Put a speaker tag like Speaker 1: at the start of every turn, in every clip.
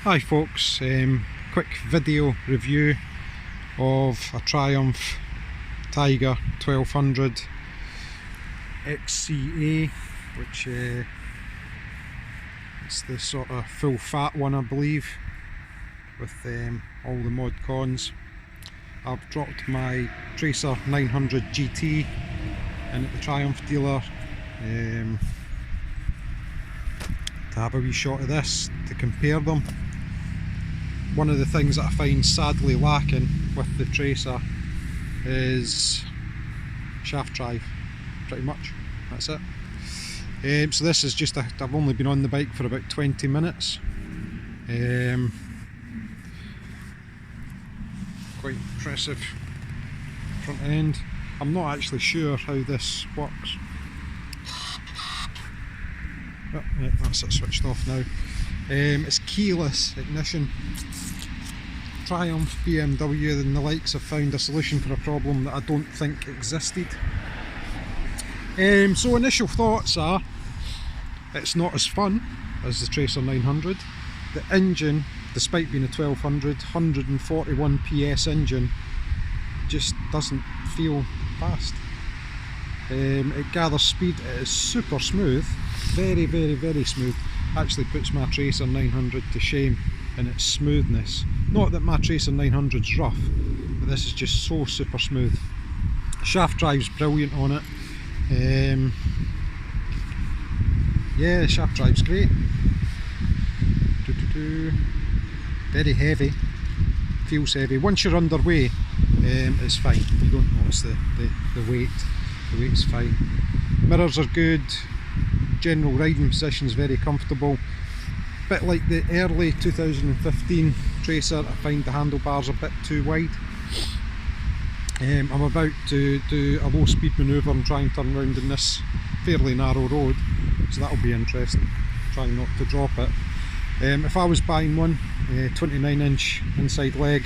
Speaker 1: Hi folks, quick video review of a Triumph Tiger 1200 XCA, which it's the sort of full fat one I believe, with all the mod cons. I've dropped my Tracer 900 GT in at the Triumph dealer to have a wee shot of this, to compare them. One of the things that I find sadly lacking with the Tracer is shaft drive, pretty much, that's it. So this is just, I've only been on the bike for about 20 minutes. Quite impressive front end. I'm not actually sure how this works. Oh, yeah, that's it, switched off now. It's keyless ignition. Triumph, BMW and the likes have found a solution for a problem that I don't think existed. So initial thoughts are, it's not as fun as the Tracer 900. The engine, despite being a 1200, 141 PS engine, just doesn't feel fast. It gathers speed, it is super smooth, very smooth. Actually puts my Tracer 900 to shame in its smoothness. Not that my Tracer 900's rough, but this is just so super smooth. Shaft drive's brilliant on it. Yeah, the shaft drive's great. Very heavy, feels heavy. Once you're underway, it's fine. You don't notice the weight. The weight's fine. Mirrors are good. General riding position's very comfortable. Bit like the early 2015 Tracer, I find the handlebars a bit too wide. I'm about to do a low speed manoeuvre and try and turn around in this fairly narrow road, so that'll be interesting. Trying not to drop it. If I was buying one, 29-inch inside leg,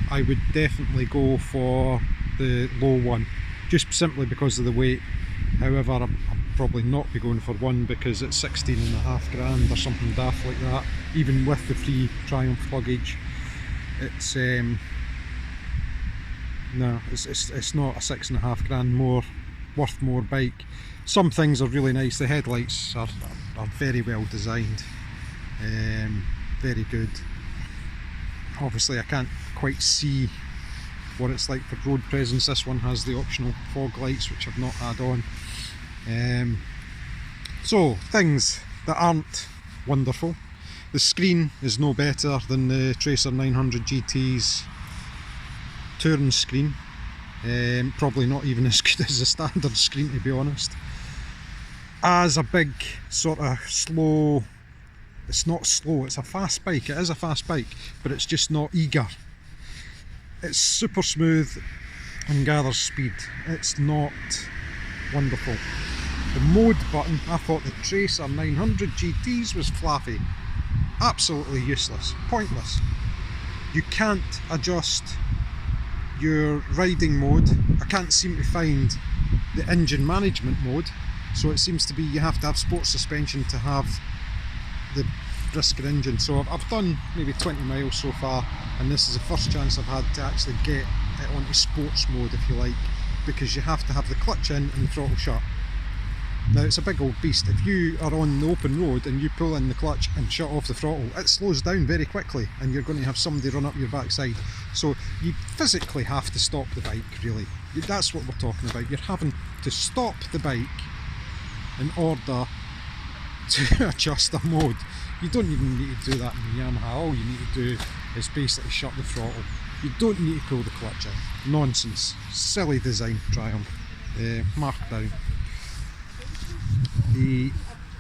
Speaker 1: I would definitely go for the low one, just simply because of the weight. However, I'll probably not be going for one because it's 16.5 grand or something daft like that. Even with the free Triumph luggage, it's no, it's not a 6.5 grand more worth more bike. Some things are really nice. The headlights are very well designed, very good. Obviously I can't quite see what it's like for road presence. This one has the optional fog lights, which I've not had on. So things that aren't wonderful. The screen is no better than the Tracer 900 GT's touring screen. Probably not even as good as the standard screen, to be honest. As a big sort of slow, it's not slow, it's a fast bike. It is a fast bike, but it's just not eager. It's super smooth and gathers speed. It's not wonderful. The mode button, I thought the Tracer 900 GT's was fluffy. Absolutely useless, pointless. You can't adjust your riding mode. I can't seem to find the engine management mode, so it seems to be you have to have sports suspension to have the brisker engine. So I've done maybe 20 miles so far, and this is the first chance I've had to actually get it onto sports mode, if you like, because you have to have the clutch in and the throttle shut. Now it's a big old beast. If you are on the open road and you pull in the clutch and shut off the throttle, it slows down very quickly and you're going to have somebody run up your backside. So you physically have to stop the bike, really. That's what we're talking about. You're having to stop the bike in order to adjust the mode. You don't even need to do that in the Yamaha. All you need to do is basically shut the throttle. You don't need to pull the clutch in. Nonsense. Silly design, Triumph. Marked down. The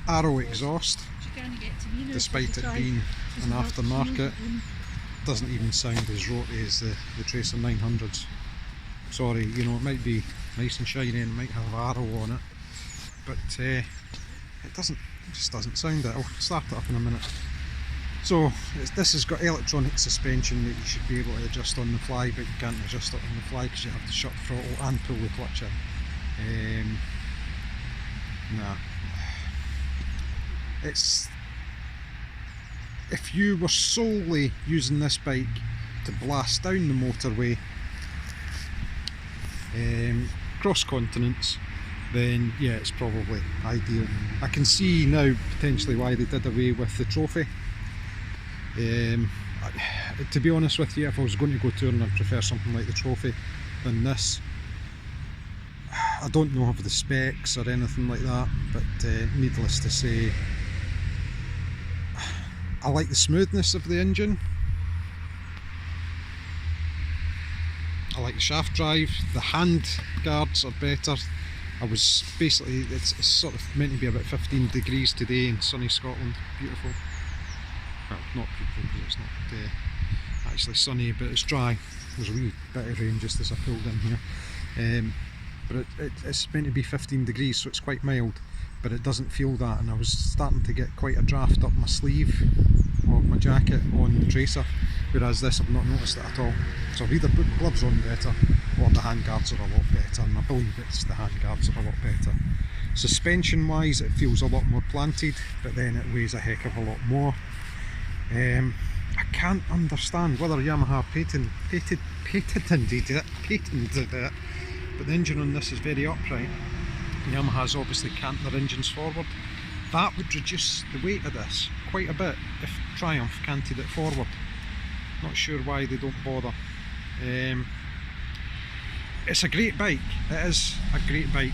Speaker 1: Arrow exhaust, despite it being an aftermarket, doesn't even sound as rotty as the Tracer 900s. Sorry, you know, it might be nice and shiny and it might have Arrow on it, but it just doesn't sound it. I'll start it up in a minute. So this has got electronic suspension that you should be able to adjust on the fly, but you can't adjust it on the fly because you have to shut the throttle and pull the clutch in. Nah. It's if you were solely using this bike to blast down the motorway, cross continents, then yeah, it's probably ideal. I can see now potentially why they did away with the Trophy. To be honest with you, if I was going to go touring, I'd prefer something like the Trophy than this. I don't know of the specs or anything like that, but needless to say, I like the smoothness of the engine. I like the shaft drive. The hand guards are better. I was basically, it's sort of meant to be about 15 degrees today in sunny Scotland. Beautiful. Well, not beautiful because it's not actually sunny, but it's dry. There's a wee bit of rain just as I pulled in here. But it's meant to be 15 degrees, so it's quite mild, but it doesn't feel that, and I was starting to get quite a draft up my sleeve of my jacket on the Tracer, whereas this I've not noticed it at all. So I've either put gloves on better, or the handguards are a lot better, and I believe it's the handguards are a lot better. Suspension wise, it feels a lot more planted, but then it weighs a heck of a lot more. I can't understand whether Yamaha patented it, but the engine on this is very upright. Yamaha's obviously cant their engines forward. That would reduce the weight of this quite a bit if Triumph canted it forward. Not sure why they don't bother. It's a great bike, it is a great bike,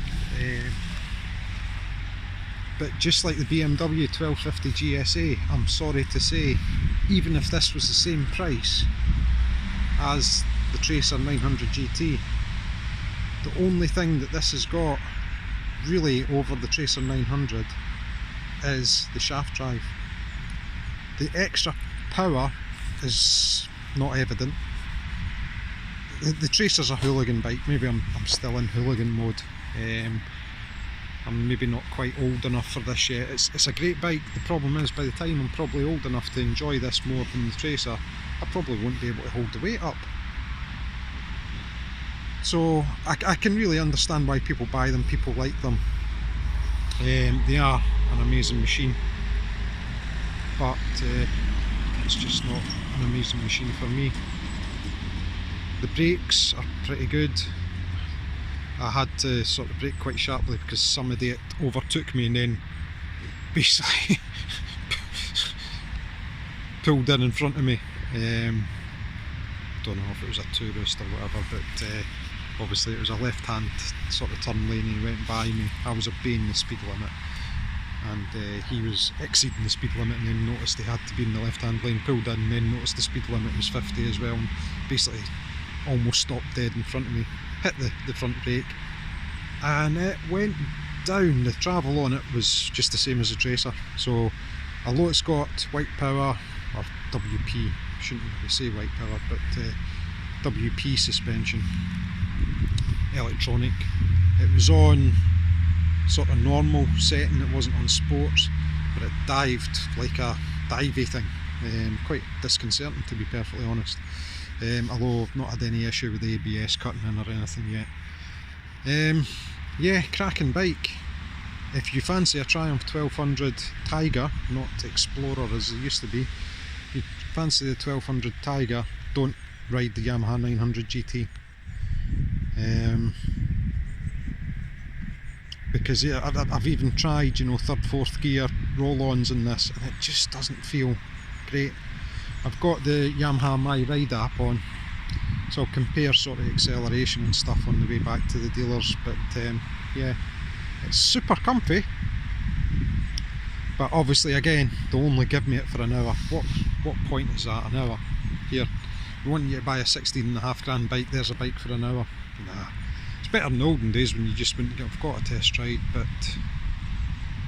Speaker 1: but just like the BMW 1250 GSA, I'm sorry to say, even if this was the same price as the Tracer 900 GT, the only thing that this has got really over the Tracer 900 is the shaft drive. The extra power is not evident. The Tracer's a hooligan bike. Maybe I'm still in hooligan mode. I'm maybe not quite old enough for this yet. It's a great bike. The problem is, by the time I'm probably old enough to enjoy this more than the Tracer, I probably won't be able to hold the weight up. So I can really understand why people buy them, people like them. They are an amazing machine, but it's just not an amazing machine for me. The brakes are pretty good. I had to sort of brake quite sharply because some idiot overtook me and then basically pulled in front of me. Don't know if it was a tourist or whatever, but obviously it was a left-hand sort of turn lane and he went by me. I was obeying the speed limit, and he was exceeding the speed limit, and then noticed he had to be in the left-hand lane, pulled in, and then noticed the speed limit was 50 as well, and basically almost stopped dead in front of me, hit the front brake, and it went down. The travel on it was just the same as the Tracer. So although it's got white power, or WP, shouldn't really say white power, but WP suspension, electronic. It was on sort of normal setting, it wasn't on sports, but it dived like a divey thing. Quite disconcerting, to be perfectly honest. Although I've not had any issue with the ABS cutting in or anything yet. Yeah, cracking bike. If you fancy a Triumph 1200 Tiger, not Explorer as it used to be, if you fancy the 1200 Tiger, don't ride the Yamaha 900 GT. Because yeah, I've even tried, you know, third, fourth gear roll-ons in this, and it just doesn't feel great. I've got the Yamaha My Ride app on, so I'll compare sort of acceleration and stuff on the way back to the dealers, but yeah, it's super comfy. But obviously, again, they'll only give me it for an hour. What point is that, an hour? Here, you want you to buy a 16.5 grand bike, there's a bike for an hour. Nah. It's better in the olden days when you just wouldn't get, I've got a test ride, but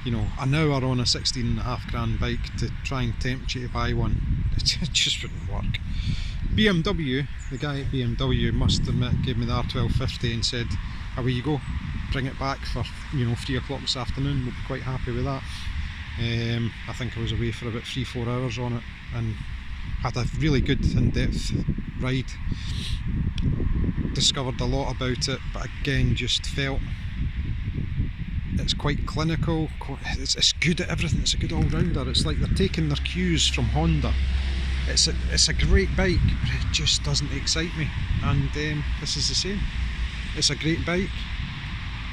Speaker 1: you know, an hour on a 16.5 grand bike to try and tempt you to buy one, it just wouldn't work. BMW, the guy at BMW must admit, gave me the R1250 and said, away you go, bring it back for, you know, 3 o'clock this afternoon, we'll be quite happy with that. I think I was away for about 3-4 hours on it and had a really good in-depth ride. Discovered a lot about it, but again just felt It's quite clinical, it's good at everything, it's a good all-rounder. It's like they're taking their cues from Honda. It's a great bike, but it just doesn't excite me, and this is the same. It's a great bike,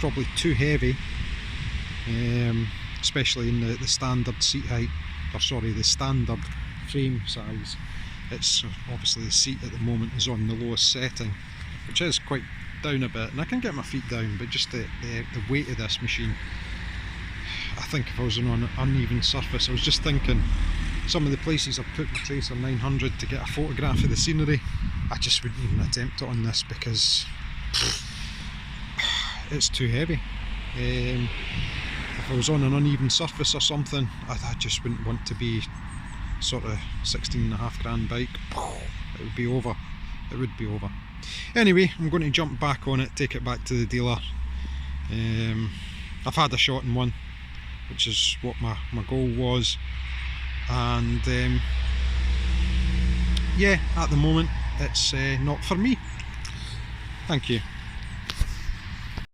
Speaker 1: probably too heavy, especially in the standard seat height, or sorry, the standard frame size. It's obviously the seat at the moment is on the lowest setting, which is quite down a bit, and I can get my feet down, but just the weight of this machine, I think if I was on an uneven surface, I was just thinking some of the places I've put my Tracer 900 to get a photograph of the scenery, I just wouldn't even attempt it on this because it's too heavy. If I was on an uneven surface or something, I just wouldn't want to be sort of 16.5 grand bike. It would be over. It would be over. Anyway, I'm going to jump back on it, take it back to the dealer. I've had a shot in one, which is what my goal was, and yeah, at the moment it's not for me. Thank you.